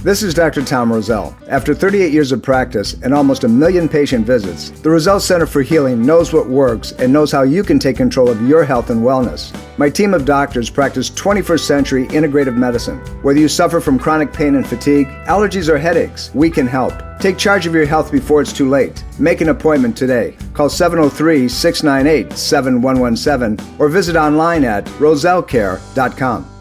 This is Dr. Tom Roselle. After 38 years of practice and almost 1 million patient visits, the Roselle Center for Healing knows what works and knows how you can take control of your health and wellness. My team of doctors practice 21st century integrative medicine. Whether you suffer from chronic pain and fatigue, allergies, or headaches, we can help. Take charge of your health before it's too late. Make an appointment today. Call 703-698-7117 or visit online at rosellecare.com.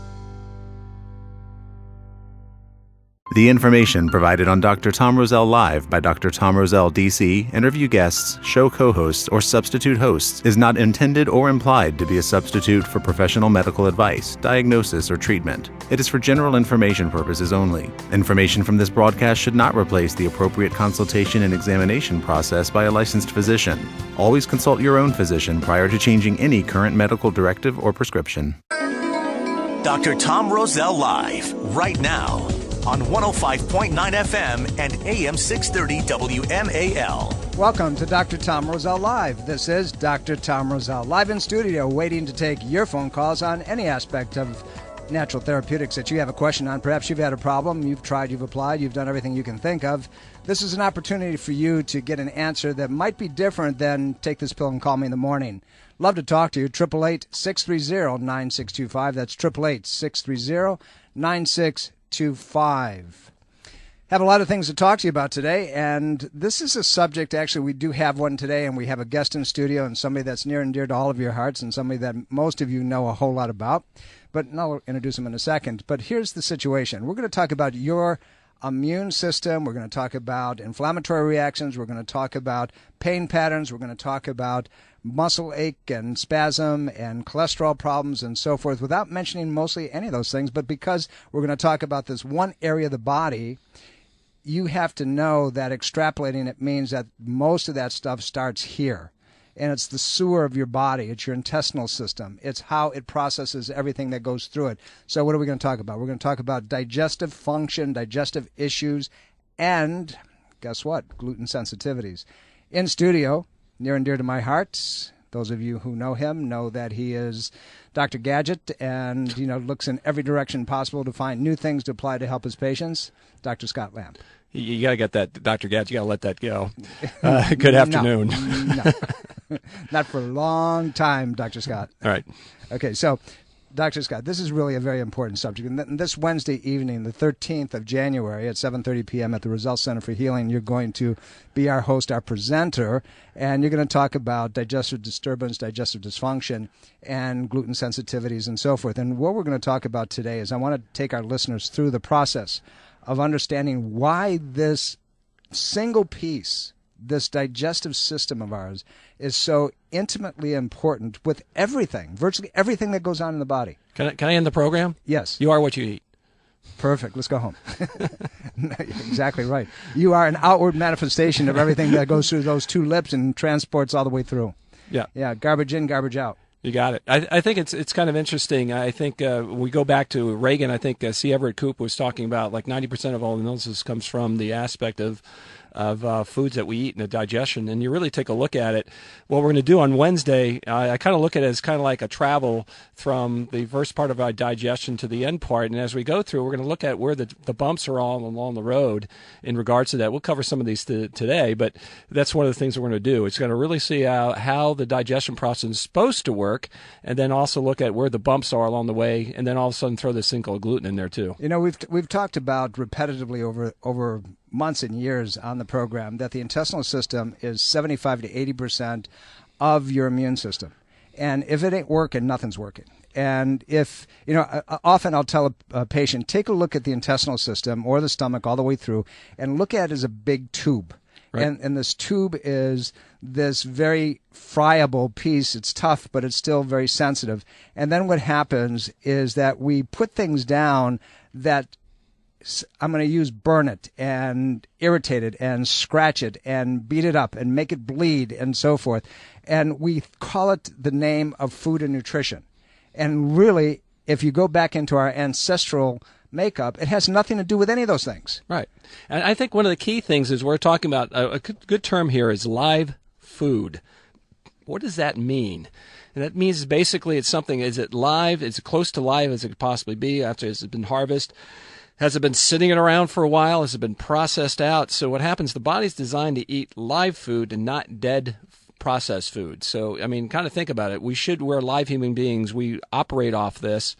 The information provided on Dr. Tom Roselle Live by Dr. Tom Roselle, D.C., interview guests, show co-hosts, or substitute hosts is not intended or implied to be a substitute for professional medical advice, diagnosis, or treatment. It is for general information purposes only. Information from this broadcast should not replace the appropriate consultation and examination process by a licensed physician. Always consult your own physician prior to changing any current medical directive or prescription. Dr. Tom Roselle Live, right now, on 105.9 FM and AM 630 WMAL. Welcome to Dr. Tom Roselle Live. This is Dr. Tom Roselle, live in studio, waiting to take your phone calls on any aspect of natural therapeutics that you have a question on. Perhaps you've had a problem, you've tried, you've applied, you've done everything you can think of. This is an opportunity for you to get an answer that might be different than take this pill and call me in the morning. Love to talk to you. 888-630-9625. That's 888-630-9625. Have a lot of things to talk to you about today, and this is a subject, actually we do have one today, and we have a guest in studio and somebody that's near and dear to all of your hearts and somebody that most of you know a whole lot about, but I'll introduce him in a second. But here's the situation. We're going to talk about your immune system. We're going to talk about inflammatory reactions. We're going to talk about pain patterns. We're going to talk about muscle ache and spasm and cholesterol problems and so forth, without mentioning mostly any of those things. But because we're going to talk about this one area of the body, you have to know that extrapolating it means that most of that stuff starts here. And it's the sewer of your body. It's your intestinal system. It's how it processes everything that goes through it. So what are we going to talk about? We're going to talk about digestive function, digestive issues, and guess what? Gluten sensitivities. In studio, near and dear to my heart, those of you who know him know that he is Dr. Gadget and, looks in every direction possible to find new things to apply to help his patients, Dr. Scott Lamb. You got to get that, Dr. Gadget, you got to let that go. Good afternoon. No. Not for a long time, Dr. Scott. All right. Okay, so, Dr. Scott, this is really a very important subject. And this Wednesday evening, the 13th of January at 7:30 p.m. at the Roselle Center for Healing, you're going to be our host, our presenter, and you're going to talk about digestive disturbance, digestive dysfunction, and gluten sensitivities and so forth. And what we're going to talk about today is I want to take our listeners through the process of understanding why this single piece, this digestive system of ours, is so intimately important with everything, virtually everything that goes on in the body. Can I end the program? Yes. You are what you eat. Perfect. Let's go home. Exactly right. You are an outward manifestation of everything that goes through those two lips and transports all the way through. Yeah. Yeah, garbage in, garbage out. You got it. I think it's kind of interesting. I think we go back to Reagan. I think C. Everett Koop was talking about like 90% of all illnesses comes from the aspect of foods that we eat and the digestion. And you really take a look at it. What we're going to do on Wednesday, I kind of look at it as kind of like a travel from the first part of our digestion to the end part. And as we go through, we're going to look at where the bumps are all along the road in regards to that. We'll cover some of these today, but that's one of the things we're going to do. It's going to really see how the digestion process is supposed to work, and then also look at where the bumps are along the way, and then all of a sudden throw this thing called gluten in there too. We've talked about repetitively over months and years on the program that the intestinal system is 75 to 80% of your immune system. And if it ain't working, nothing's working. And if, often I'll tell a patient, take a look at the intestinal system or the stomach all the way through and look at it as a big tube. Right. And this tube is this very friable piece. It's tough, but it's still very sensitive. And then what happens is that we put things down that I'm going to use burn it and irritate it and scratch it and beat it up and make it bleed and so forth. And we call it the name of food and nutrition. And really, if you go back into our ancestral makeup, it has nothing to do with any of those things. Right. And I think one of the key things is we're talking about a good term here is live food. What does that mean? And that means basically it's something, is it live? Is it close to live as it could possibly be after it's been harvested? Has it been sitting around for a while? Has it been processed out? So what happens, the body's designed to eat live food and not dead processed food. So, I mean, kind of think about it. We're live human beings. We operate off this.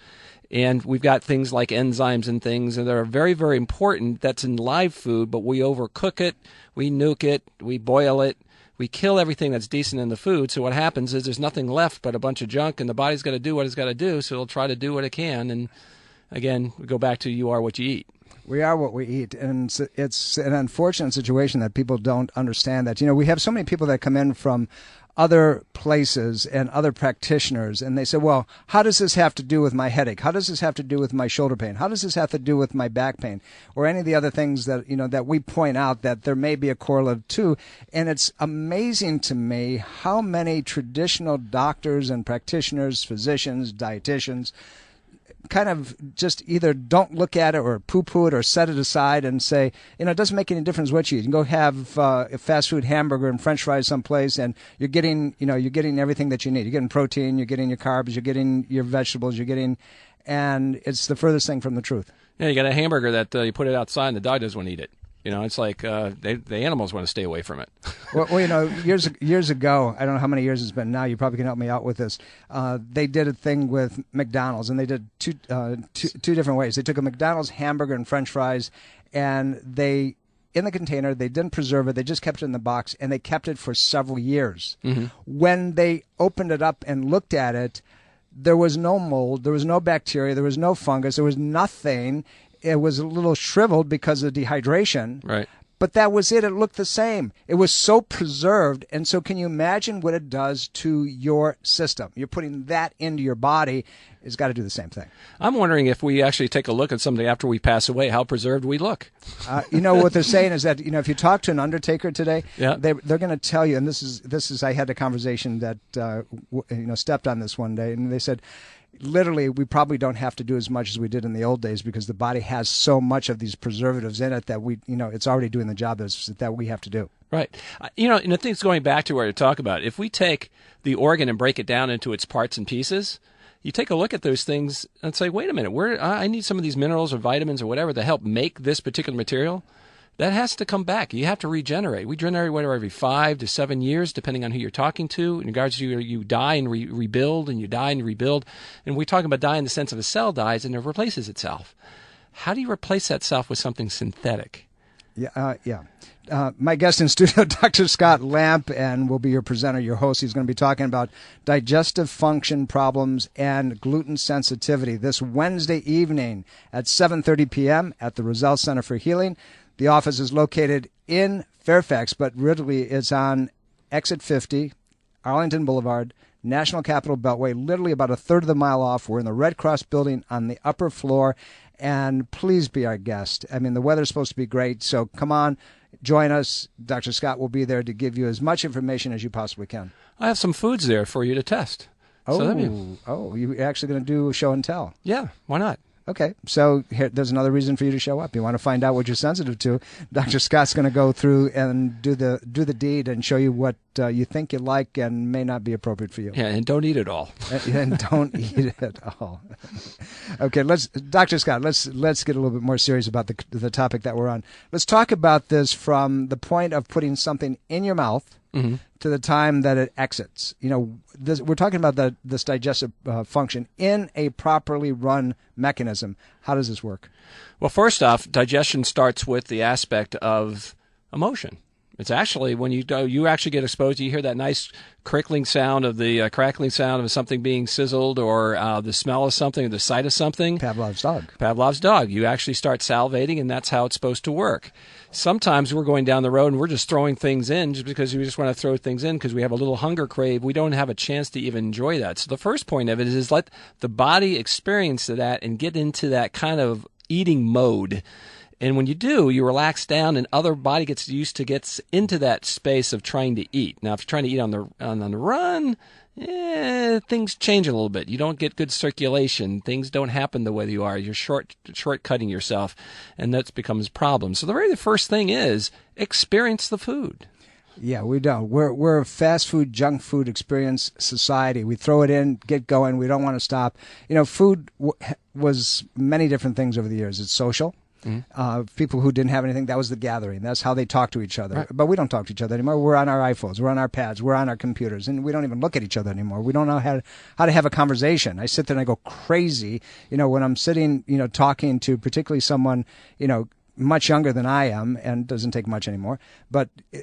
And we've got things like enzymes and things that are very, very important that's in live food, but we overcook it, we nuke it, we boil it, we kill everything that's decent in the food. So what happens is there's nothing left but a bunch of junk, and the body's got to do what it's got to do, so it'll try to do what it can. And again, we go back to you are what you eat. We are what we eat, and it's an unfortunate situation that people don't understand that. We have so many people that come in from other places and other practitioners, and they say, well, how does this have to do with my headache? How does this have to do with my shoulder pain? How does this have to do with my back pain? Or any of the other things that, that we point out that there may be a correlate to. And it's amazing to me how many traditional doctors and practitioners, physicians, dietitians, kind of just either don't look at it or poo-poo it or set it aside and say, it doesn't make any difference what you eat. You can go have a fast food hamburger and French fries someplace, and you're getting everything that you need. You're getting protein, you're getting your carbs, you're getting your vegetables, and it's the furthest thing from the truth. Yeah, you got a hamburger that you put it outside and the dog doesn't want to eat it. It's like the animals want to stay away from it. well, years ago, I don't know how many years it's been now. You probably can help me out with this. They did a thing with McDonald's, and they did two different ways. They took a McDonald's hamburger and French fries, and in the container, they didn't preserve it. They just kept it in the box, and they kept it for several years. Mm-hmm. When they opened it up and looked at it, there was no mold, there was no bacteria, there was no fungus, there was nothing. It was a little shriveled because of dehydration. Right. But that was it. It looked the same. It was so preserved. And so can you imagine what it does to your system? You're putting that into your body. It's got to do the same thing. I'm wondering if we actually take a look at something after we pass away, how preserved we look. What they're saying is that, if you talk to an undertaker today, they're going to tell you, and this is I had a conversation that, stepped on this one day, and they said, literally, we probably don't have to do as much as we did in the old days because the body has so much of these preservatives in it that it's already doing the job that we have to do. Right. And the thing's going back to where you talk about, if we take the organ and break it down into its parts and pieces, you take a look at those things and say, wait a minute, I need some of these minerals or vitamins or whatever to help make this particular material. That has to come back. You have to regenerate. We regenerate every 5 to 7 years, depending on who you're talking to. In regards to you die and rebuild, and you die and rebuild. And we're talking about die in the sense of a cell dies and it replaces itself. How do you replace that self with something synthetic? My guest in studio, Dr. Scott Lamp, and will be your presenter, your host. He's going to be talking about digestive function problems and gluten sensitivity this Wednesday evening at 7:30 p.m. at the Roselle Center for Healing. The office is located in Fairfax, but really it's on Exit 50, Arlington Boulevard, National Capital Beltway, literally about a third of the mile off. We're in the Red Cross building on the upper floor, and please be our guest. I mean, the weather's supposed to be great, so come on, join us. Dr. Scott will be there to give you as much information as you possibly can. I have some foods there for you to test. You're actually going to do a show and tell? Yeah, why not? Okay, so there's another reason for you to show up. You want to find out what you're sensitive to. Dr. Scott's going to go through and do the deed and show you what you think you like and may not be appropriate for you. Yeah, and don't eat it all. And don't eat it all. Okay, Dr. Scott, let's get a little bit more serious about the topic that we're on. Let's talk about this from the point of putting something in your mouth to the time that it exits. We're talking about this digestive function in a properly run mechanism. How does this work? Well, first off, digestion starts with the aspect of emotion. It's actually when you actually get exposed, you hear that nice crickling sound of the crackling sound of something being sizzled, or the smell of something, or the sight of something. Pavlov's dog. You actually start salivating, and that's how it's supposed to work. Sometimes we're going down the road and we're just throwing things in just because we just want to throw things in because we have a little hunger crave. We don't have a chance to even enjoy that. So the first point of it is let the body experience that and get into that kind of eating mode. And when you do, you relax down, and other body gets into that space of trying to eat. Now, if you're trying to eat on the run, things change a little bit. You don't get good circulation. Things don't happen the way you are. You're shortcutting yourself, and that becomes a problem. So the first thing is experience the food. Yeah, we don't. We're a fast food, junk food experience society. We throw it in, get going. We don't want to stop. Food was many different things over the years. It's social. People who didn't have anything, that was the gathering. That's how they talked to each other. Right. But we don't talk to each other anymore. We're on our iPhones. We're on our pads. We're on our computers. And we don't even look at each other anymore. We don't know how to have a conversation. I sit there and I go crazy, when I'm sitting, talking to particularly someone, much younger than I am, and it doesn't take much anymore,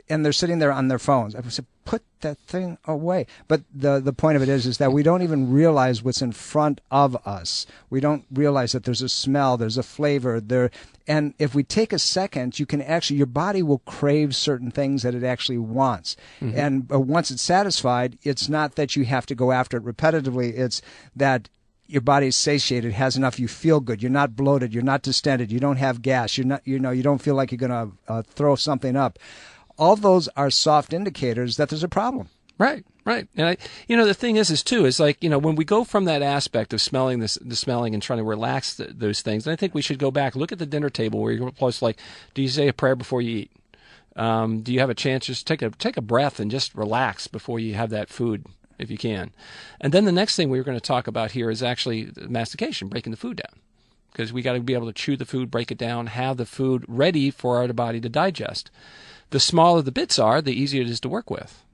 and they're sitting there on their phones. I said, put that thing away. But the point of it is that we don't even realize what's in front of us. We don't realize that there's a smell, there's a flavor there. And if we take a second, your body will crave certain things that it actually wants. Mm-hmm. And once it's satisfied, it's not that you have to go after it repetitively. It's that your body is satiated, has enough, you feel good, you're not bloated, you're not distended, you don't have gas, you don't feel like you're going to throw something up. All those are soft indicators that there's a problem. Right. And the thing is like, when we go from that aspect of smelling the smelling and trying to relax those things, and I think we should go back, look at the dinner table where you're close, like, do you say a prayer before you eat? Do you have a chance just take a breath and just relax before you have that food, if you can? And then the next thing we're going to talk about here is actually mastication, breaking the food down. Because we got to be able to chew the food, break it down, have the food ready for our body to digest. The smaller the bits are, the easier it is to work with.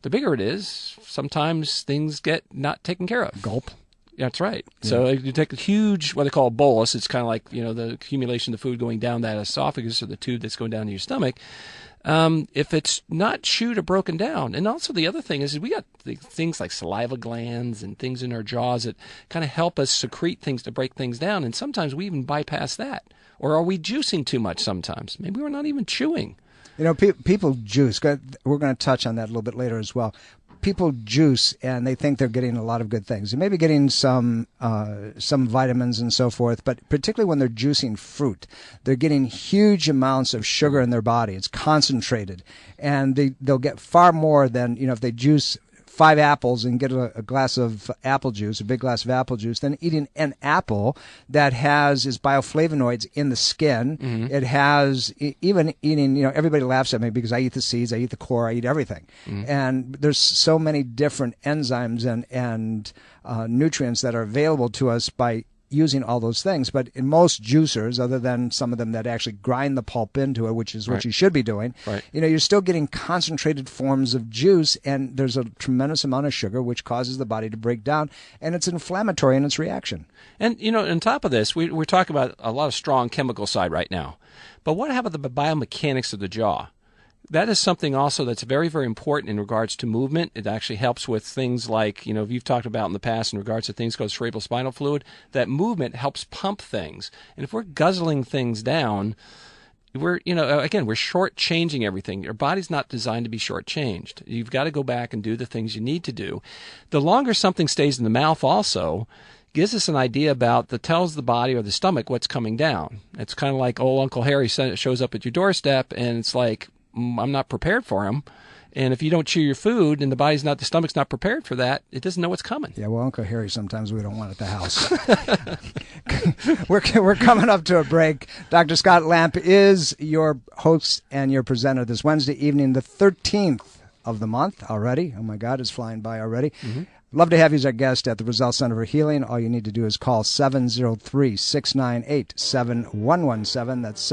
The bigger it is, sometimes things get not taken care of. Gulp. That's right. Yeah. So you take a huge, what they call a bolus. It's kind of like, the accumulation of food going down that esophagus or the tube that's going down to your stomach. If it's not chewed or broken down. And also the other thing is we got things like saliva glands and things in our jaws that kind of help us secrete things to break things down. And sometimes we even bypass that. Or are we juicing too much sometimes? Maybe we're not even chewing. People juice. We're going to touch on that a little bit later as well. People juice and they think they're getting a lot of good things. They may be getting some vitamins and so forth, but particularly when they're juicing fruit, they're getting huge amounts of sugar in their body. It's concentrated, and they'll get far more than if they juice 5 apples and get a glass of apple juice, a big glass of apple juice, than eating an apple that has its bioflavonoids in the skin. Mm-hmm. It has, even eating, everybody laughs at me because I eat the seeds, I eat the core, I eat everything. Mm-hmm. And there's so many different enzymes and nutrients that are available to us by using all those things. But in most juicers, other than some of them that actually grind the pulp into it, which is what you should be doing, you're still getting concentrated forms of juice, and there's a tremendous amount of sugar, which causes the body to break down, and it's inflammatory in its reaction. And, on top of this, we're talking about a lot of strong chemical side right now. But what about the biomechanics of the jaw? That is something also that's very, very important in regards to movement. It actually helps with things like, you've talked about in the past in regards to things called cerebral spinal fluid. That movement helps pump things. And if we're guzzling things down, we're shortchanging everything. Your body's not designed to be shortchanged. You've got to go back and do the things you need to do. The longer something stays in the mouth also gives us an idea tells the body or the stomach what's coming down. It's kind of like old Uncle Harry shows up at your doorstep, and it's like, I'm not prepared for him. And if you don't chew your food and the stomach's not prepared for that, it doesn't know what's coming. Yeah, well, Uncle Harry, sometimes we don't want at the house. We're coming up to a break. Dr. Scott Lamp is your host and your presenter this Wednesday evening, the 13th of the month already. Oh, my God, it's flying by already. Mm-hmm. Love to have you as our guest at the Roselle Center for Healing. All you need to do is call 703-698-7117. That's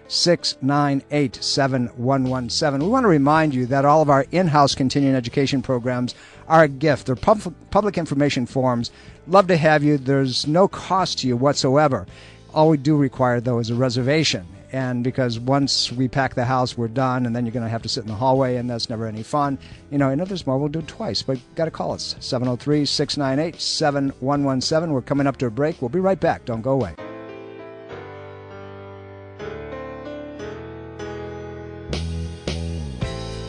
703-698-7117. We want to remind you that all of our in-house continuing education programs are a gift. They're public information forms. Love to have you. There's no cost to you whatsoever. All we do require, though, is a reservation. And because once we pack the house, we're done, and then you're going to have to sit in the hallway, and that's never any fun. And if there's more, we'll do it twice. But got to call us, 703-698-7117. We're coming up to a break. We'll be right back. Don't go away.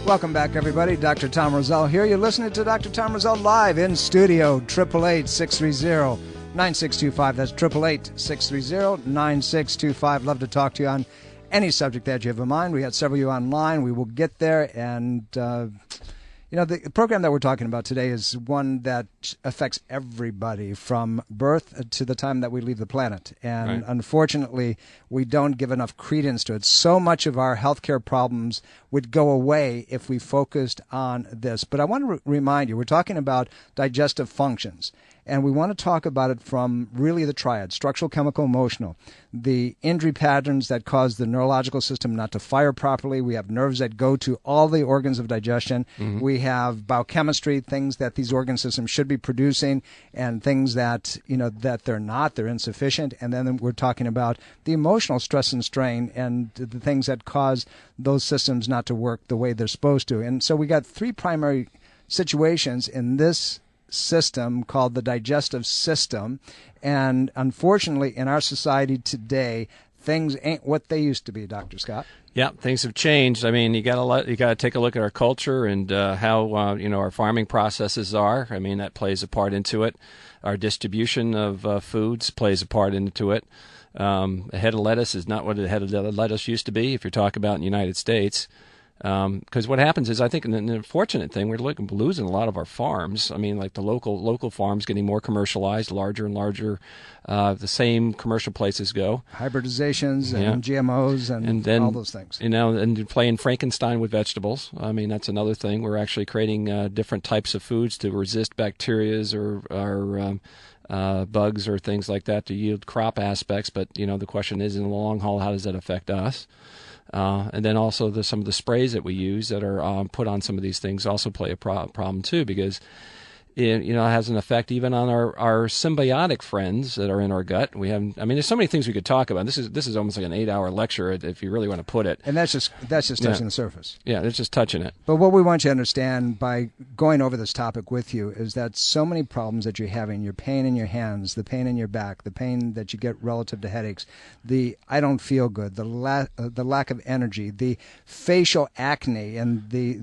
Welcome back, everybody. Dr. Tom Roselle here. You're listening to Dr. Tom Roselle live in studio, 888-630-9625. That's 888-630-9625. Love to talk to you on any subject that you have in mind. We had several of you online. We will get there. And, the program that we're talking about today is one that affects everybody from birth to the time that we leave the planet. And unfortunately, we don't give enough credence to it. So much of our healthcare problems would go away if we focused on this. But I want to remind you, we're talking about digestive functions. And we want to talk about it from really the triad: structural, chemical, emotional. The injury patterns that cause the neurological system not to fire properly. We have nerves that go to all the organs of digestion. We have biochemistry, things that these organ systems should be producing, and things that, that they're not, they're insufficient. And then we're talking about the emotional stress and strain and the things that cause those systems not to work the way they're supposed to. And so we got three primary situations in this system called the digestive system. And unfortunately, in our society today, things ain't what they used to be, Dr. Scott. Yeah, things have changed. I mean, you got to take a look at our culture and how our farming processes are. I mean, that plays a part into it. Our distribution of foods plays a part into it. A head of lettuce is not what a head of lettuce used to be if you're talking about in the United States. Because what happens is, I think, an unfortunate thing, we're losing a lot of our farms. I mean, like the local farms getting more commercialized, larger and larger. The same commercial places go. Hybridizations and GMOs and then, all those things. And playing Frankenstein with vegetables. I mean, that's another thing. We're actually creating different types of foods to resist bacterias or bugs or things like that to yield crop aspects. But, the question is, in the long haul, how does that affect us? And then also some of the sprays that we use that are put on some of these things also play a problem too, because it has an effect even on our symbiotic friends that are in our gut. There's so many things we could talk about. This is almost like an 8-hour lecture if you really want to put it. And that's just touching the surface. Yeah, it's just touching it. But what we want you to understand by going over this topic with you is that so many problems that you're having, your pain in your hands, the pain in your back, the pain that you get relative to headaches, the I don't feel good, the lack of energy, the facial acne, and the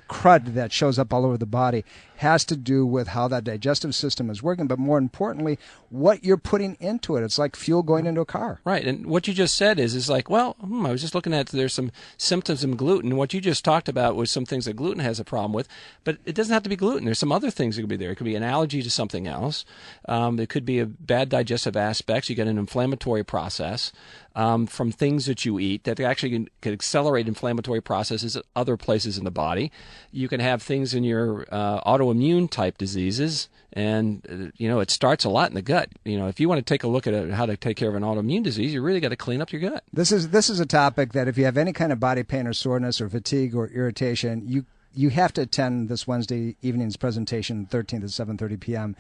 crud that shows up all over the body has to do with how that digestive system is working, but more importantly, what you're putting into it. It's like fuel going into a car. Right, and what you just said is like, well, I was just looking at, there's some symptoms of gluten. What you just talked about was some things that gluten has a problem with, but it doesn't have to be gluten. There's some other things that could be there. It could be an allergy to something else. It could be a bad digestive aspects. You get an inflammatory process from things that you eat that actually can accelerate inflammatory processes at other places in the body. You can have things in your autoimmune type diseases, and it starts a lot in the gut. If you want to take a look at how to take care of an autoimmune disease, you really got to clean up your gut. This is a topic that if you have any kind of body pain or soreness or fatigue or irritation, you have to attend this Wednesday evening's presentation, 13th at 7:30 p.m.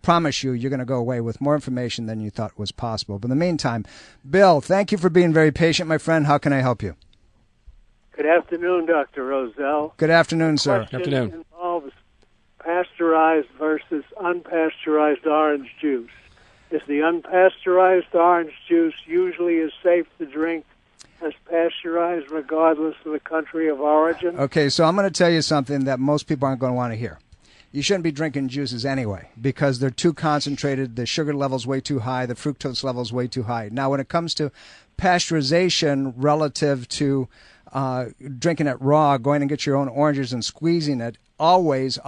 Promise you're going to go away with more information than you thought was possible. But in the meantime, Bill, thank you for being very patient, my friend. How can I help you? Good afternoon, Dr. Roselle. Good afternoon, sir. Question involves pasteurized versus unpasteurized orange juice. Is the unpasteurized orange juice usually as safe to drink as pasteurized regardless of the country of origin? Okay, so I'm going to tell you something that most people aren't going to want to hear. You shouldn't be drinking juices anyway because they're too concentrated, the sugar level's way too high, the fructose level's way too high. Now, when it comes to pasteurization relative to drinking it raw, going and get your own oranges and squeezing it, always,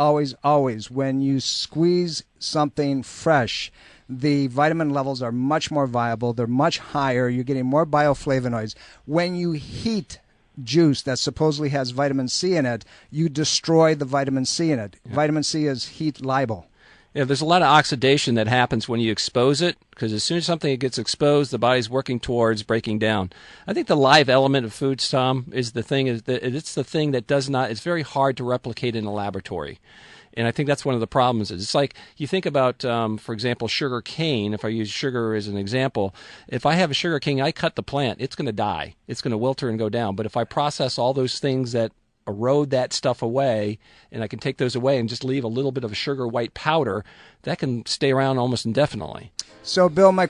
when you squeeze something fresh, the vitamin levels are much more viable. They're much higher. You're getting more bioflavonoids. When you heat juice that supposedly has vitamin C in it, you destroy the vitamin C in it. Yeah. Vitamin C is heat liable. Yeah, there's a lot of oxidation that happens when you expose it, because as soon as something gets exposed, the body's working towards breaking down. I think the live element of foods, Tom, it's the thing that does not, it's very hard to replicate in a laboratory. And I think that's one of the problems. It's like you think about, for example, sugar cane. If I use sugar as an example, if I have a sugar cane, I cut the plant, it's going to die. It's going to wilter and go down. But if I process all those things that erode that stuff away, and I can take those away and just leave a little bit of a sugar white powder, that can stay around almost indefinitely. So, Bill, my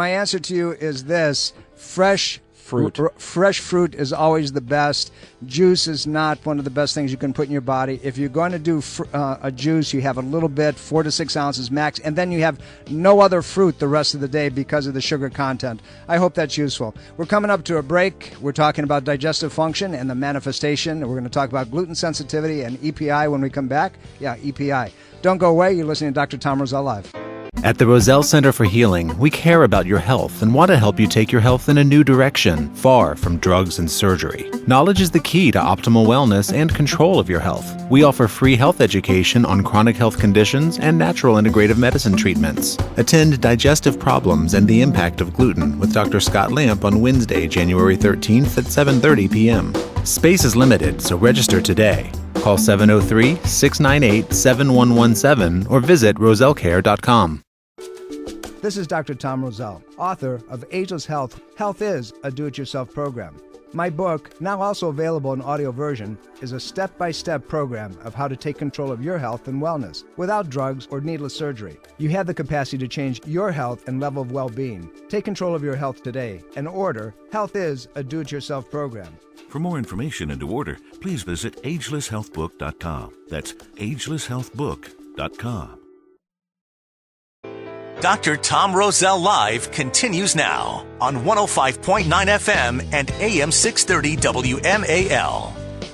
answer to you is this: fresh fruit is always the best. Juice is not one of the best things you can put in your body. If you're going to do a juice, you have a little bit, 4 to 6 ounces max, and then you have no other fruit the rest of the day because of the sugar content. I hope that's useful. We're coming up to a break. We're talking about digestive function and the manifestation. We're going to talk about gluten sensitivity and EPI when we come back. Yeah, EPI. Don't go away. You're listening to Dr. Tom Roselle Live. At the Roselle Center for Healing, we care about your health and want to help you take your health in a new direction, far from drugs and surgery. Knowledge is the key to optimal wellness and control of your health. We offer free health education on chronic health conditions and natural integrative medicine treatments. Attend Digestive Problems and the Impact of Gluten with Dr. Scott Lamp on Wednesday, January 13th at 7:30 p.m. Space is limited, so register today. Call 703-698-7117 or visit rosellecare.com. This is Dr. Tom Roselle, author of Ageless Health. Health is a do-it-yourself program. My book, now also available in audio version, is a step-by-step program of how to take control of your health and wellness without drugs or needless surgery. You have the capacity to change your health and level of well-being. Take control of your health today and order Health is a do-it-yourself program. For more information and to order, please visit agelesshealthbook.com. That's agelesshealthbook.com. Dr. Tom Roselle Live continues now on 105.9 FM and AM 630 WMAL.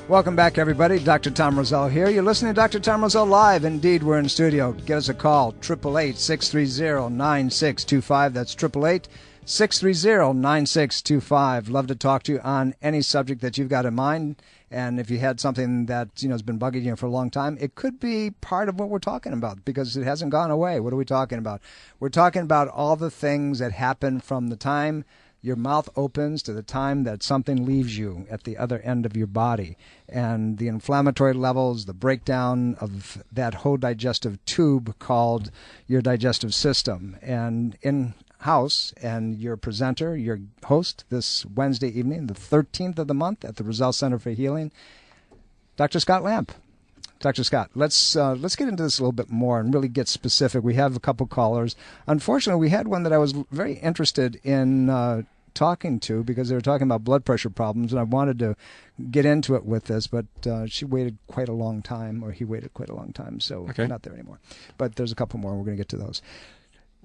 Welcome back, everybody. Dr. Tom Roselle here. You're listening to Dr. Tom Roselle Live. Indeed, we're in studio. Give us a call, 888-630-9625. That's 888-630-9625. Love to talk to you on any subject that you've got in mind. And if you had something that has been bugging you for a long time, it could be part of what we're talking about because it hasn't gone away. What are we talking about? We're talking about all the things that happen from the time your mouth opens to the time that something leaves you at the other end of your body, and the inflammatory levels, the breakdown of that whole digestive tube called your digestive system. And in house and your presenter, your host this Wednesday evening, the 13th of the month at the Roselle Center for Healing, Dr. Scott Lamp. Dr. Scott, let's get into this a little bit more and really get specific. We have a couple callers. Unfortunately, we had one that I was very interested in talking to because they were talking about blood pressure problems, and I wanted to get into it with this, but she waited quite a long time, or he waited quite a long time, so okay. Not there anymore. But there's a couple more, and we're going to get to those.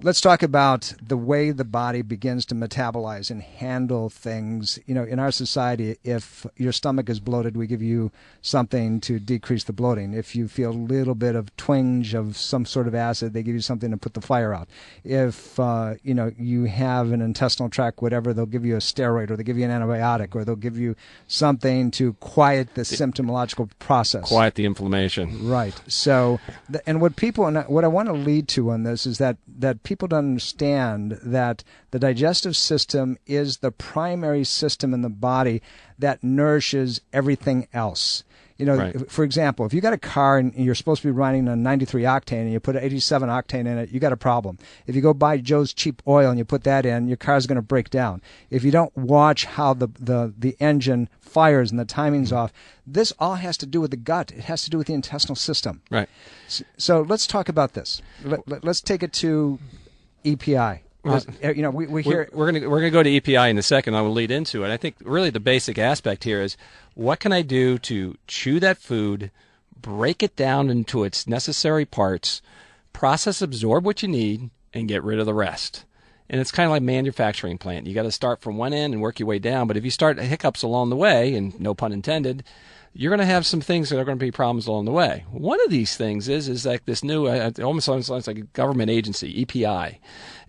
Let's talk about the way the body begins to metabolize and handle things. In our society, if your stomach is bloated, we give you something to decrease the bloating. If you feel a little bit of twinge of some sort of acid, they give you something to put the fire out. If, you have an intestinal tract, whatever, they'll give you a steroid, or they'll give you an antibiotic, or they'll give you something to quiet the symptomological process. Quiet the inflammation. Right. So, and what I want to lead to on this is that people don't understand that the digestive system is the primary system in the body that nourishes everything else. Right. For example, if you got a car and you're supposed to be running a 93 octane and you put an 87 octane in it, you got a problem. If you go buy Joe's cheap oil and you put that in, your car's going to break down. If you don't watch how the engine fires and the timing's off, this all has to do with the gut. It has to do with the intestinal system. Right. So let's talk about this. Let's take it to EPI. We hear we're gonna go to EPI in a second. I will lead into it. I think really the basic aspect here is what can I do to chew that food, break it down into its necessary parts, process, absorb what you need, and get rid of the rest. And it's kind of like a manufacturing plant. You got to start from one end and work your way down. But if you start hiccups along the way, and no pun intended, you're going to have some things that are going to be problems along the way. One of these things is like this new, it almost sounds like a government agency, EPI,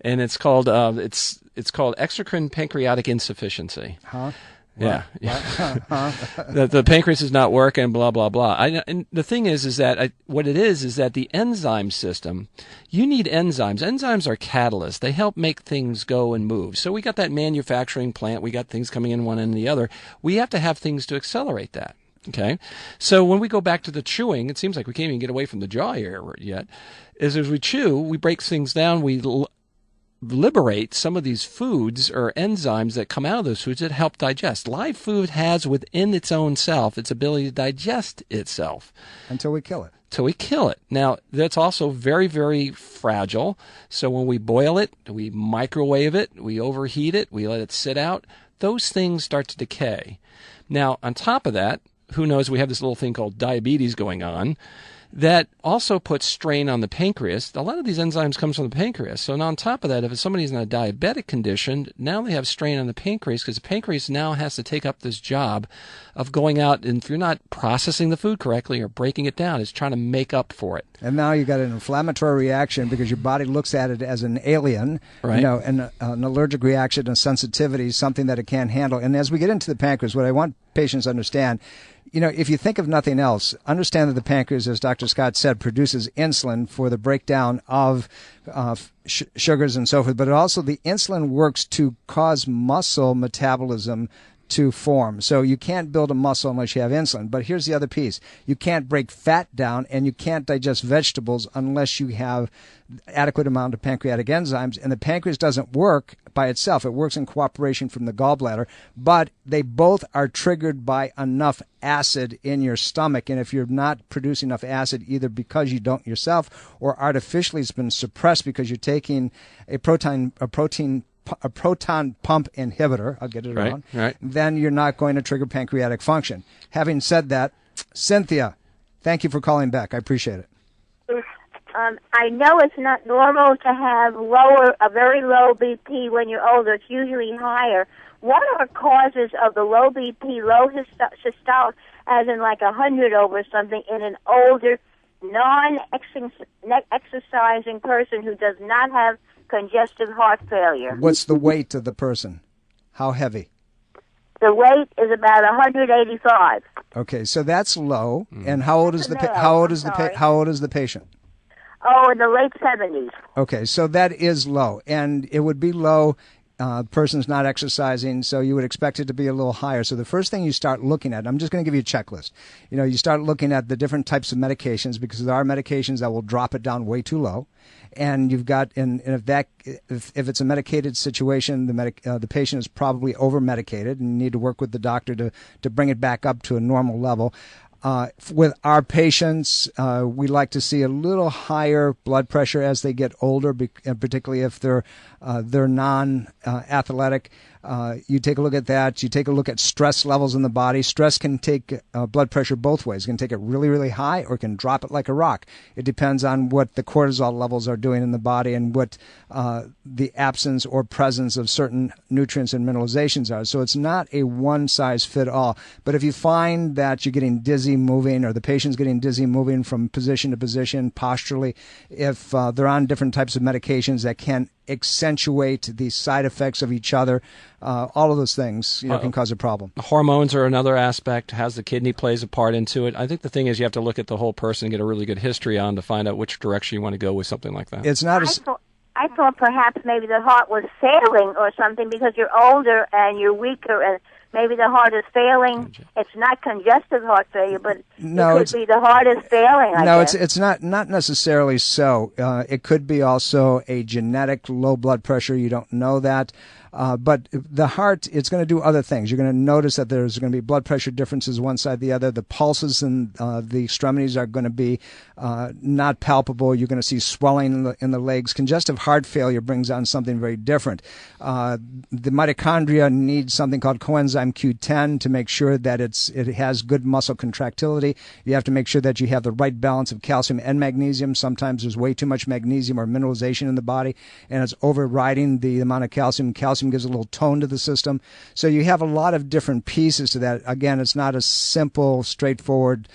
and it's called exocrine pancreatic insufficiency. Huh? Yeah. The pancreas is not working, blah, blah, blah. And the thing is that what it is that the enzyme system, you need enzymes. Enzymes are catalysts. They help make things go and move. So we got that manufacturing plant. We got things coming in one and the other. We have to have things to accelerate that. Okay. So when we go back to the chewing, it seems like we can't even get away from the jaw area yet. As we chew, we break things down. We liberate some of these foods or enzymes that come out of those foods that help digest. Live food has within its own self its ability to digest itself. Until we kill it. Till we kill it. Now, that's also very, very fragile. So when we boil it, we microwave it, we overheat it, we let it sit out, those things start to decay. Now, on top of that, who knows, we have this little thing called diabetes going on. that also puts strain on the pancreas. A lot of these enzymes comes from the pancreas. So on top of that, if somebody's in a diabetic condition, now they have strain on the pancreas because the pancreas now has to take up this job of going out, and if you're not processing the food correctly or breaking it down, it's trying to make up for it. And now you got an inflammatory reaction because your body looks at it as an alien, right? And an allergic reaction, a sensitivity, something that it can't handle. And as we get into the pancreas, what I want patients to understand, if you think of nothing else, understand that the pancreas, as Dr. Scott said, produces insulin for the breakdown of sugars and so forth, but also the insulin works to cause muscle metabolism to form. So you can't build a muscle unless you have insulin. But here's the other piece. You can't break fat down, and you can't digest vegetables unless you have adequate amount of pancreatic enzymes. And the pancreas doesn't work by itself. It works in cooperation from the gallbladder, but they both are triggered by enough acid in your stomach. And if you're not producing enough acid, either because you don't yourself or artificially it's been suppressed because you're taking a proton pump inhibitor, I'll get it around, right. Then you're not going to trigger pancreatic function. Having said that, Cynthia, thank you for calling back. I appreciate it. I know it's not normal to have a very low BP when you're older. It's usually higher. What are causes of the low BP, low systolic, as in like 100 over something, in an older, non-exercising person who does not have congestive heart failure? What's the weight of the person? How heavy? The weight is about 185. Okay, so that's low. And how old is the patient? Oh, in the late 70s. Okay, so that is low, and it would be low. Person's not exercising, so you would expect it to be a little higher. So the first thing you start looking at, I'm just going to give you a checklist. You start looking at the different types of medications, because there are medications that will drop it down way too low. And you've got, and if it's a medicated situation, the patient is probably over medicated, and you need to work with the doctor to bring it back up to a normal level. With our patients, we like to see a little higher blood pressure as they get older, particularly if they're non-athletic. You take a look at that. You take a look at stress levels in the body. Stress can take blood pressure both ways. It can take it really, really high, or it can drop it like a rock. It depends on what the cortisol levels are doing in the body and what the absence or presence of certain nutrients and mineralizations are. So it's not a one-size-fit-all. But if you find that you're getting dizzy moving, or the patient's getting dizzy moving from position to position posturally, if they're on different types of medications that can accentuate the side effects of each other, all of those things can cause a problem. Hormones are another aspect. Has the kidney plays a part into it. I think the thing is you have to look at the whole person and get a really good history on to find out which direction you want to go with something like that. It's not I thought perhaps maybe the heart was failing or something because you're older and you're weaker, and maybe the heart is failing. It's not congestive heart failure, but it could be the heart is failing, I guess. It's not necessarily so. It could be also a genetic low blood pressure. You don't know that. But the heart, it's going to do other things. You're going to notice that there's going to be blood pressure differences one side or the other. The pulses in the extremities are going to be not palpable. You're going to see swelling in the legs. Congestive heart failure brings on something very different. The mitochondria needs something called coenzyme Q10 to make sure that it has good muscle contractility. You have to make sure that you have the right balance of calcium and magnesium. Sometimes there's way too much magnesium or mineralization in the body, and it's overriding the amount of calcium. Calcium gives a little tone to the system. So you have a lot of different pieces to that. Again, it's not a simple, straightforward,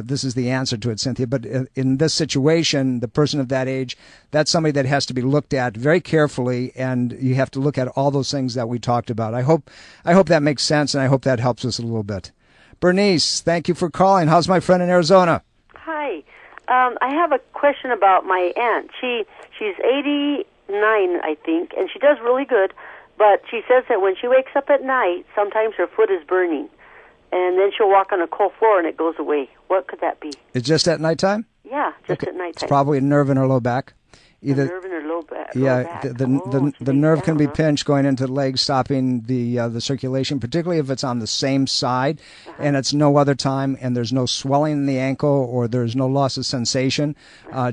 this is the answer to it, Cynthia. But in this situation, the person of that age, that's somebody that has to be looked at very carefully, and you have to look at all those things that we talked about. I hope that makes sense, and I hope that helps us a little bit. Bernice, thank you for calling. How's my friend in Arizona? Hi. I have a question about my aunt. She's 89, I think, and she does really good. But she says that when she wakes up at night, sometimes her foot is burning. And then she'll walk on a cold floor and it goes away. What could that be? It's just at nighttime? Yeah, just at nighttime. It's probably a nerve in her low back. Either nerve in her low back. Yeah, the nerve can be pinched going into the leg, stopping the circulation, particularly if it's on the same side and it's no other time and there's no swelling in the ankle or there's no loss of sensation,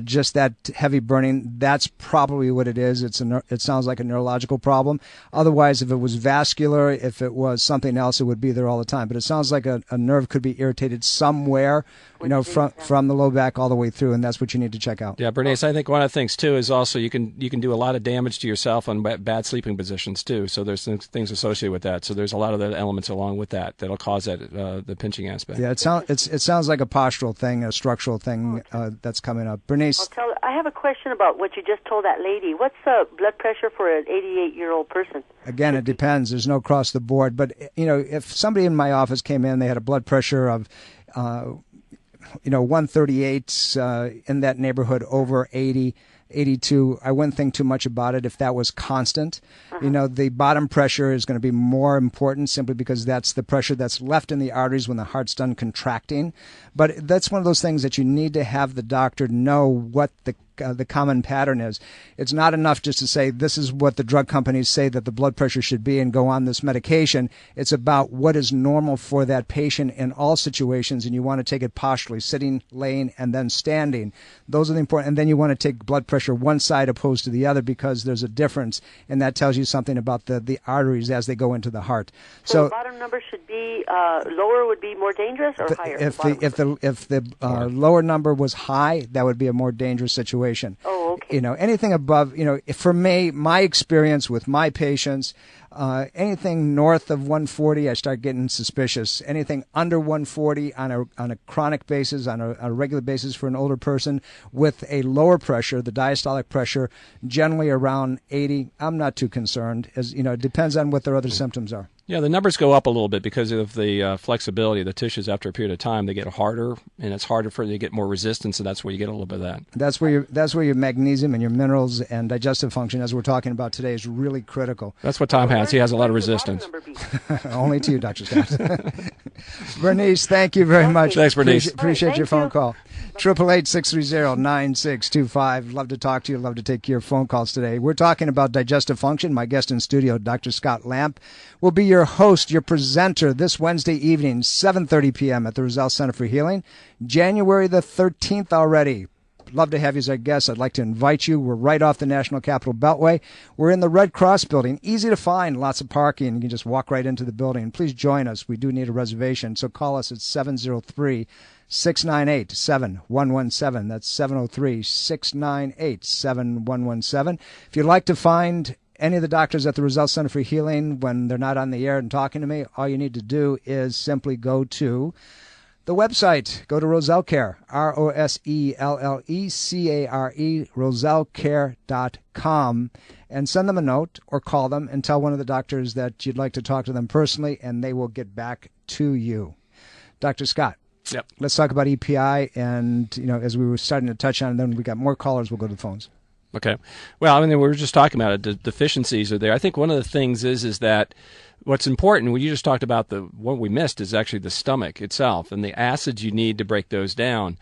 just that heavy burning. That's probably what it is. It sounds like a neurological problem. Otherwise, if it was vascular, if it was something else, it would be there all the time. But it sounds like a nerve could be irritated somewhere from the low back all the way through, and that's what you need to check out. Yeah, Bernice, I think one of the things too is also you can do a lot of damage to yourself on bad sleeping positions too. So there's things associated with that. So there's a lot of the elements along with that'll cause that the pinching aspect. Yeah, it sounds like a postural thing, a structural thing that's coming up. Bernice, I have a question about what you just told that lady. What's the blood pressure for an 88-year-old person? Again, it depends. There's no across the board. But, if somebody in my office came in, they had a blood pressure of, 138 in that neighborhood, over 80, 82, I wouldn't think too much about it if that was constant. The bottom pressure is going to be more important simply because that's the pressure that's left in the arteries when the heart's done contracting. But that's one of those things that you need to have the doctor know what the common pattern is. It's not enough just to say this is what the drug companies say that the blood pressure should be and go on this medication. It's about what is normal for that patient in all situations, and you want to take it posturally, sitting, laying, and then standing. Those are the important. And then you want to take blood pressure one side opposed to the other because there's a difference, and that tells you something about the arteries as they go into the heart. So the bottom number should be lower would be more dangerous, or higher? If the lower number was high, that would be a more dangerous situation. Oh, okay. Anything above, for me, my experience with my patients, anything north of 140, I start getting suspicious. Anything under 140 on a chronic basis, on a regular basis for an older person with a lower pressure, the diastolic pressure, generally around 80, I'm not too concerned. It depends on what their other symptoms are. Yeah, the numbers go up a little bit because of the flexibility of the tissues. After a period of time, they get harder, and it's harder for them to get more resistance, and that's where you get a little bit of that. That's where your magnesium and your minerals and digestive function, as we're talking about today, is really critical. That's what Tom has. He has a lot of resistance. Only to you, Dr. Scott. Bernice, thank you very much. Thanks, Bernice. Appreciate your phone call. 888-630-9625. Love to talk to you. Love to take your phone calls today. We're talking about digestive function. My guest in studio, Dr. Scott Lamp, will be your host, your presenter this Wednesday evening, 7:30 p.m. at the Roselle Center for Healing, January the 13th already. Love to have you as our guest. I'd like to invite you. We're right off the National Capital Beltway. We're in the Red Cross building. Easy to find, lots of parking. You can just walk right into the building. Please join us. We do need a reservation, so call us at 703-698-7117. That's 703-698-7117. If you'd like to find any of the doctors at the Roselle Center for Healing when they're not on the air and talking to me, all you need to do is simply go to the website. Go to Roselle Care, ROSELLECARE, rosellecare.com, and send them a note or call them and tell one of the doctors that you'd like to talk to them personally, and they will get back to you. Dr. Scott. Yep. Let's talk about EPI, and as we were starting to touch on it, then we got more callers. We'll go to the phones. Okay. Well, we were just talking about it. The deficiencies are there. I think one of the things is that what's important, when you just talked about what we missed is actually the stomach itself and the acids you need to break those down.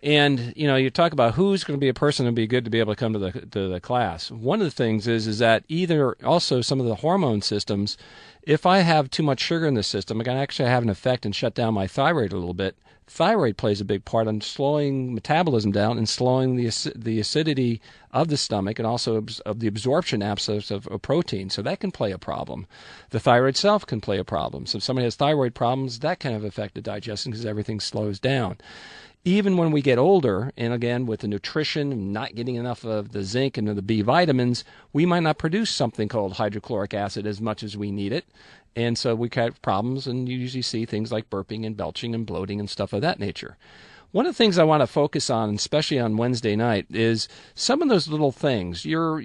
And, you talk about who's going to be a person who would be good to be able to come to the class. One of the things is that either also some of the hormone systems, if I have too much sugar in the system, I can actually have an effect and shut down my thyroid a little bit. Thyroid plays a big part in slowing metabolism down and slowing the acidity of the stomach and also of the absorption abscess of protein. So that can play a problem. The thyroid itself can play a problem. So if somebody has thyroid problems, that kind of affect the digestion because everything slows down. Even when we get older, and again, with the nutrition, not getting enough of the zinc and the B vitamins, we might not produce something called hydrochloric acid as much as we need it. And so we have problems, and you usually see things like burping and belching and bloating and stuff of that nature. One of the things I want to focus on, especially on Wednesday night, is some of those little things, your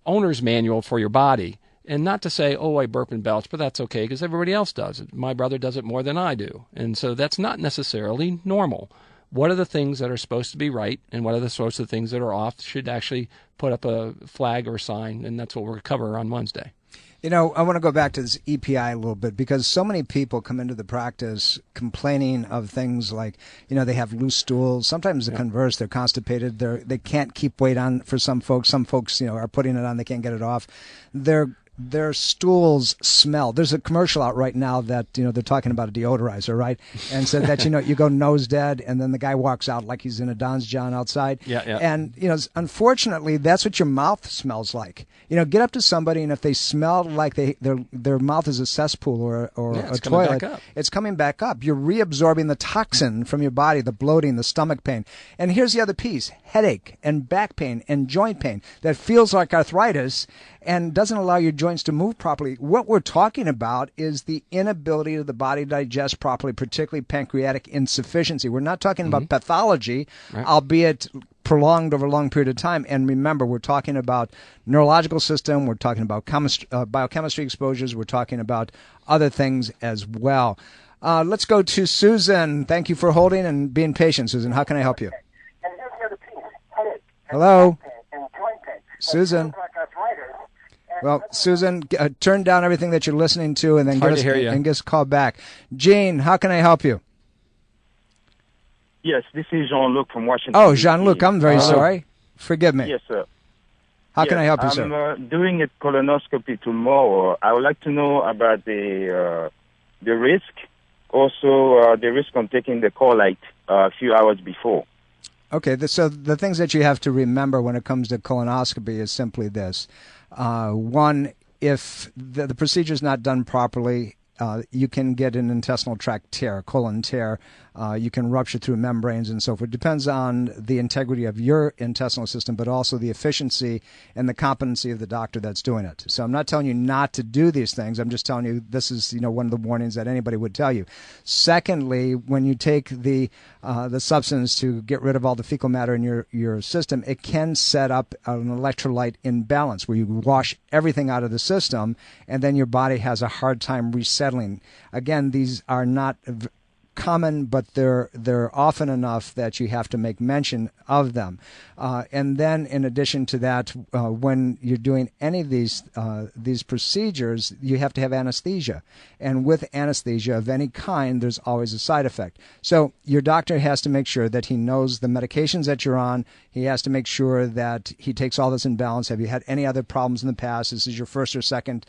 owner's manual for your body. And not to say, oh, I burp and belch, but that's okay because everybody else does it. My brother does it more than I do. And so that's not necessarily normal. What are the things that are supposed to be right and what are the sorts of things that are off should actually put up a flag or sign, and that's what we're going to cover on Wednesday. I want to go back to this EPI a little bit because so many people come into the practice complaining of things like, they have loose stools. Sometimes the converse, they're constipated. They can't keep weight on for some folks. Some folks, are putting it on. They can't get it off. They're their stools smell. There's a commercial out right now that, they're talking about a deodorizer, right? And said that, you go nose dead, and then the guy walks out like he's in a Don's John outside. Yeah. And, unfortunately, that's what your mouth smells like. Get up to somebody, and if they smell like their mouth is a cesspool or a toilet, it's coming back up. You're reabsorbing the toxin from your body, the bloating, the stomach pain. And here's the other piece: headache and back pain and joint pain that feels like arthritis and doesn't allow your joints to move properly. What we're talking about is the inability of the body to digest properly, particularly pancreatic insufficiency. We're not talking about pathology, albeit prolonged over a long period of time. And remember, we're talking about neurological system, we're talking about biochemistry exposures, we're talking about other things as well. Let's go to Susan. Thank you for holding and being patient, Susan. How can I help you? Hello? Susan? Well, Susan, turn down everything that you're listening to and then give us a call back. Gene, how can I help you? Yes, this is Jean-Luc from Washington. Oh, Jean-Luc, I'm very sorry. Forgive me. Yes, sir. How can I help you, sir? I'm doing a colonoscopy tomorrow. I would like to know about the risk, also the risk on taking the Colite a few hours before. Okay, so the things that you have to remember when it comes to colonoscopy is simply this. One, if the procedure is not done properly, you can get an intestinal tract tear, colon tear. You can rupture through membranes and so forth. It depends on the integrity of your intestinal system, but also the efficiency and the competency of the doctor that's doing it. So I'm not telling you not to do these things. I'm just telling you this is one of the warnings that anybody would tell you. Secondly, when you take the substance to get rid of all the fecal matter in your system, it can set up an electrolyte imbalance where you wash everything out of the system, and then your body has a hard time resettling. Again, these are not common, but they're often enough that you have to make mention of them. And then, in addition to that, when you're doing any of these procedures, you have to have anesthesia. And with anesthesia of any kind, there's always a side effect. So your doctor has to make sure that he knows the medications that you're on. He has to make sure that he takes all this in balance. Have you had any other problems in the past? This is your first or second,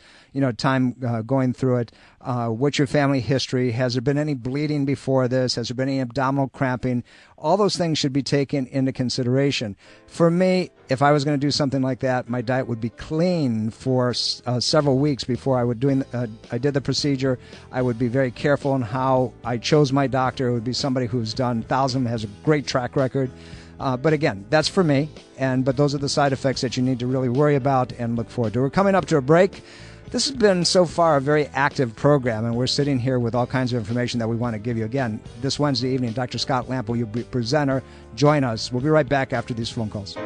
time going through it. What's your family history? Has there been any bleeding before this? Has there been any abdominal cramping? All those things should be taken into consideration. For me, if I was going to do something like that, my diet would be clean for several weeks before I did the procedure. I would be very careful in how I chose my doctor. It would be somebody who's done thousands, has a great track record. But again, that's for me. But those are the side effects that you need to really worry about and look forward to. We're coming up to a break. This has been so far a very active program, and we're sitting here with all kinds of information that we want to give you. Again, this Wednesday evening, Dr. Scott Lamp will be your presenter. Join us. We'll be right back after these phone calls.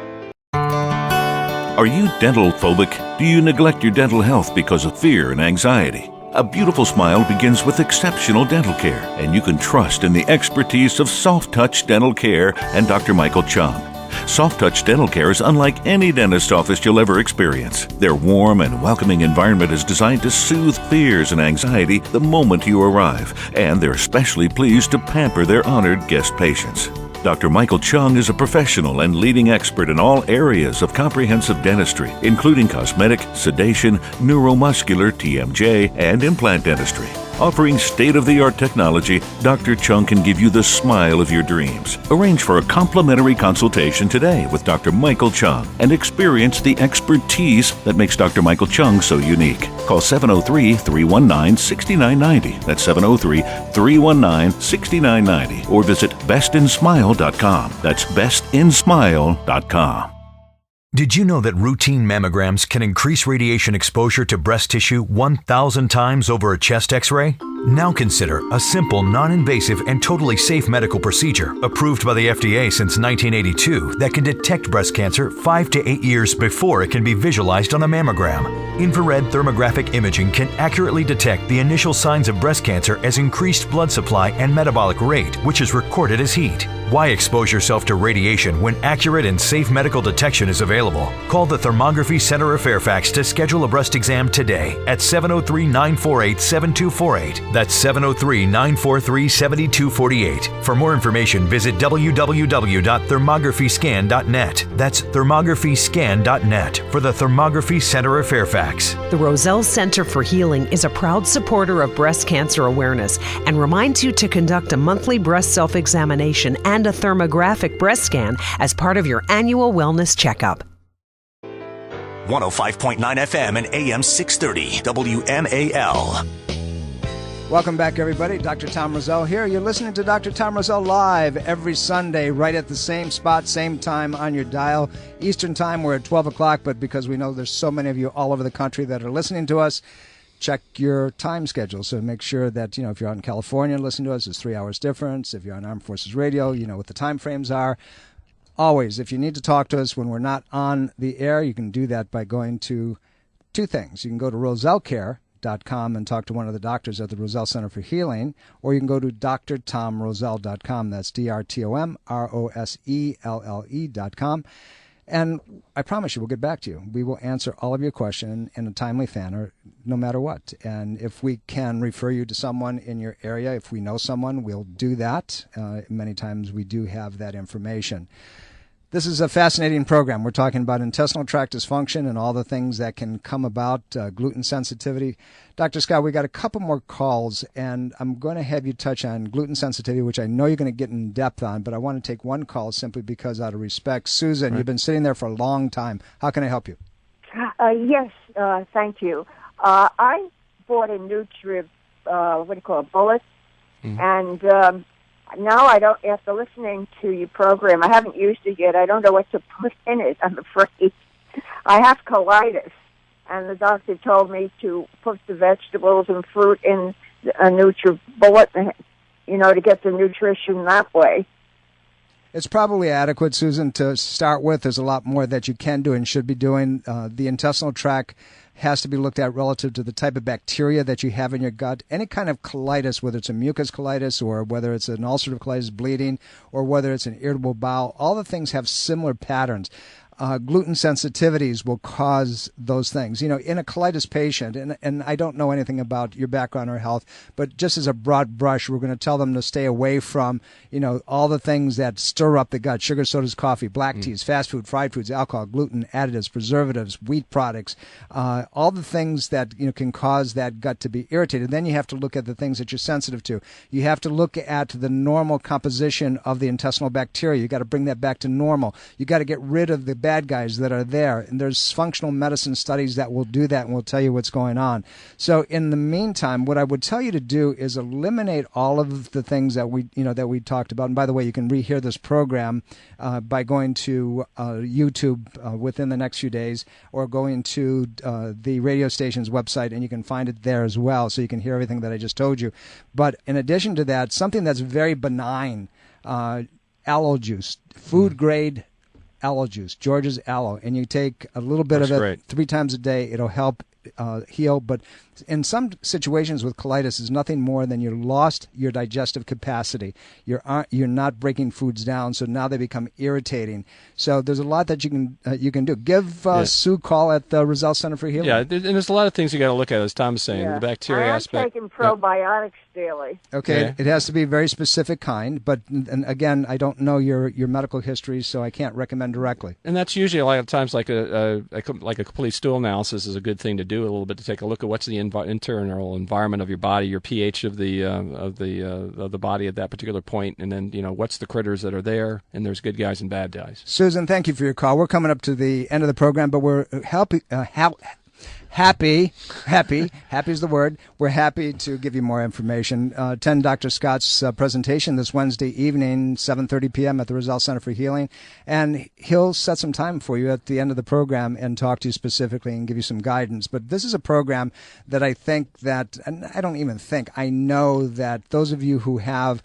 Are you dental phobic? Do you neglect your dental health because of fear and anxiety? A beautiful smile begins with exceptional dental care, and you can trust in the expertise of Soft Touch Dental Care and Dr. Michael Chung. Soft Touch Dental Care is unlike any dentist office you'll ever experience. Their warm and welcoming environment is designed to soothe fears and anxiety the moment you arrive, and they're especially pleased to pamper their honored guest patients. Dr. Michael Chung is a professional and leading expert in all areas of comprehensive dentistry, including cosmetic, sedation, neuromuscular, TMJ, and implant dentistry. Offering state-of-the-art technology, Dr. Chung can give you the smile of your dreams. Arrange for a complimentary consultation today with Dr. Michael Chung and experience the expertise that makes Dr. Michael Chung so unique. Call 703-319-6990. That's 703-319-6990. Or visit bestinsmile.com. That's bestinsmile.com. Did you know that routine mammograms can increase radiation exposure to breast tissue 1,000 times over a chest X-ray? Now consider a simple, non-invasive, and totally safe medical procedure approved by the FDA since 1982 that can detect breast cancer 5 to 8 years before it can be visualized on a mammogram. Infrared thermographic imaging can accurately detect the initial signs of breast cancer as increased blood supply and metabolic rate, which is recorded as heat. Why expose yourself to radiation when accurate and safe medical detection is available? Call the Thermography Center of Fairfax to schedule a breast exam today at 703-948-7248. That's 703-943-7248. For more information, visit www.thermographyscan.net. That's thermographyscan.net for the Thermography Center of Fairfax. The Roselle Center for Healing is a proud supporter of breast cancer awareness and reminds you to conduct a monthly breast self-examination and a thermographic breast scan as part of your annual wellness checkup. 105.9 FM and AM 630 WMAL. Welcome back, everybody. Dr. Tom Roselle here. You're listening to Dr. Tom Roselle live every Sunday, right at the same spot, same time on your dial. Eastern time, we're at 12 o'clock, but because we know there's so many of you all over the country that are listening to us, check your time schedule. So make sure that, if you're out in California and listen to us, it's 3 hours difference. If you're on Armed Forces Radio, you know what the time frames are. Always, if you need to talk to us when we're not on the air, you can do that by going to two things. You can go to rosellecare.com and talk to one of the doctors at the Roselle Center for Healing, or you can go to drtomroselle.com. That's drtomroselle.com. And I promise you, we'll get back to you. We will answer all of your questions in a timely manner, no matter what. And if we can refer you to someone in your area, if we know someone, we'll do that. Many times we do have that information. This is a fascinating program. We're talking about intestinal tract dysfunction and all the things that can come about, gluten sensitivity. Dr. Scott, we got a couple more calls, and I'm going to have you touch on gluten sensitivity, which I know you're going to get in depth on, but I want to take one call simply because out of respect. Susan, You've been sitting there for a long time. How can I help you? Yes, thank you. I bought a Nutritive, bullet, and now I don't, after listening to your program, I haven't used it yet. I don't know what to put in it, I'm afraid. I have colitis, and the doctor told me to put the vegetables and fruit in a Nutribullet, to get the nutrition that way. It's probably adequate, Susan, to start with. There's a lot more that you can do and should be doing. The intestinal tract has to be looked at relative to the type of bacteria that you have in your gut. Any kind of colitis, whether it's a mucus colitis or whether it's an ulcerative colitis, bleeding, or whether it's an irritable bowel, all the things have similar patterns. Gluten sensitivities will cause those things. In a colitis patient, and I don't know anything about your background or health, but just as a broad brush, we're going to tell them to stay away from, all the things that stir up the gut: sugar, sodas, coffee, black teas, fast food, fried foods, alcohol, gluten, additives, preservatives, wheat products, all the things that can cause that gut to be irritated. Then you have to look at the things that you're sensitive to. You have to look at the normal composition of the intestinal bacteria. You got to bring that back to normal. You got to get rid of the bad guys that are there, and there's functional medicine studies that will do that and will tell you what's going on. So in the meantime, what I would tell you to do is eliminate all of the things that we talked about. And by the way, you can rehear this program by going to YouTube within the next few days, or going to the radio station's website, and you can find it there as well, so you can hear everything that I just told you. But in addition to that, something that's very benign, aloe juice, food grade aloe juice, George's aloe, and you take a little bit of it 3 times a day. It'll help heal. But in some situations with colitis, is nothing more than you lost your digestive capacity. You're not breaking foods down, so now they become irritating. So there's a lot that you can do. Give Sue a call at the Roselle Center for Healing. Yeah, and there's a lot of things you got to look at, as Tom's saying, the bacteria aspect. I'm taking probiotics daily. Okay, it has to be a very specific kind, but and again, I don't know your medical history, so I can't recommend directly. And that's usually a lot of times like a complete stool analysis is a good thing to do a little bit, to take a look at what's the internal environment of your body, your pH of the body at that particular point, and then what's the critters that are there, and there's good guys and bad guys. Susan, thank you for your call. We're coming up to the end of the program, but we're happy is the word. We're happy to give you more information. Attend Dr. Scott's presentation this Wednesday evening, 7:30 p.m. at the Roselle Center for Healing, and he'll set some time for you at the end of the program and talk to you specifically and give you some guidance. But this is a program that I think that, and I don't even think, I know that those of you who have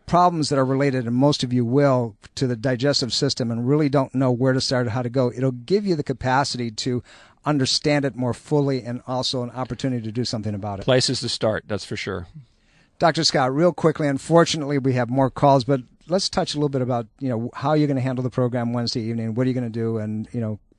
problems that are related, and most of you will, to the digestive system and really don't know where to start or how to go, it'll give you the capacity to understand it more fully and also an opportunity to do something about it. Places to start, that's for sure. Dr. Scott, real quickly, unfortunately we have more calls, but let's touch a little bit about, how you're going to handle the program Wednesday evening. What are you going to do? And,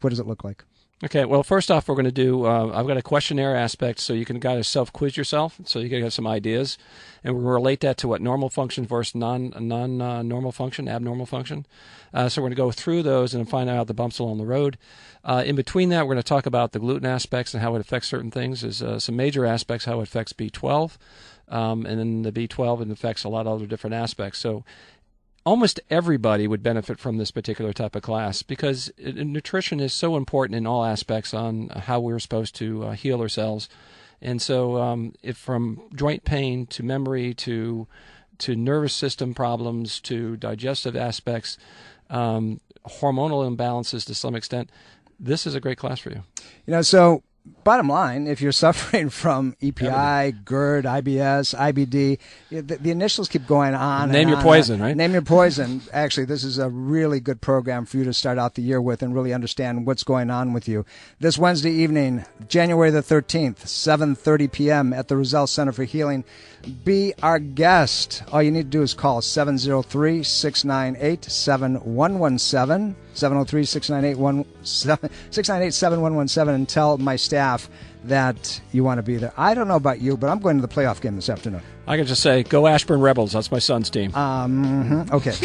what does it look like? Okay, well, first off, we're going to do, I've got a questionnaire aspect, so you can kind of self-quiz yourself, so you can have some ideas, and we'll relate that to what normal function versus non-normal function, abnormal function. So we're going to go through those and find out the bumps along the road. In between that, we're going to talk about the gluten aspects and how it affects certain things. There's some major aspects, how it affects B12, and then the B12, it affects a lot of other different aspects. So almost everybody would benefit from this particular type of class because nutrition is so important in all aspects on how we're supposed to heal ourselves. And so if from joint pain to memory to nervous system problems to digestive aspects, hormonal imbalances to some extent, this is a great class for you. So bottom line, if you're suffering from EPI, GERD, IBS, IBD, the initials keep going on. Name your poison, right? Name your poison. Actually, this is a really good program for you to start out the year with and really understand what's going on with you. This Wednesday evening, January the 13th, 7:30 p.m. at the Roselle Center for Healing. Be our guest. All you need to do is call 703-698-7117. 703-698-7117 and tell my staff that you want to be there. I don't know about you, but I'm going to the playoff game this afternoon. I can just say, go Ashburn Rebels. That's my son's team. Okay.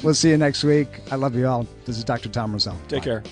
We'll see you next week. I love you all. This is Dr. Tom Roselle. Take care.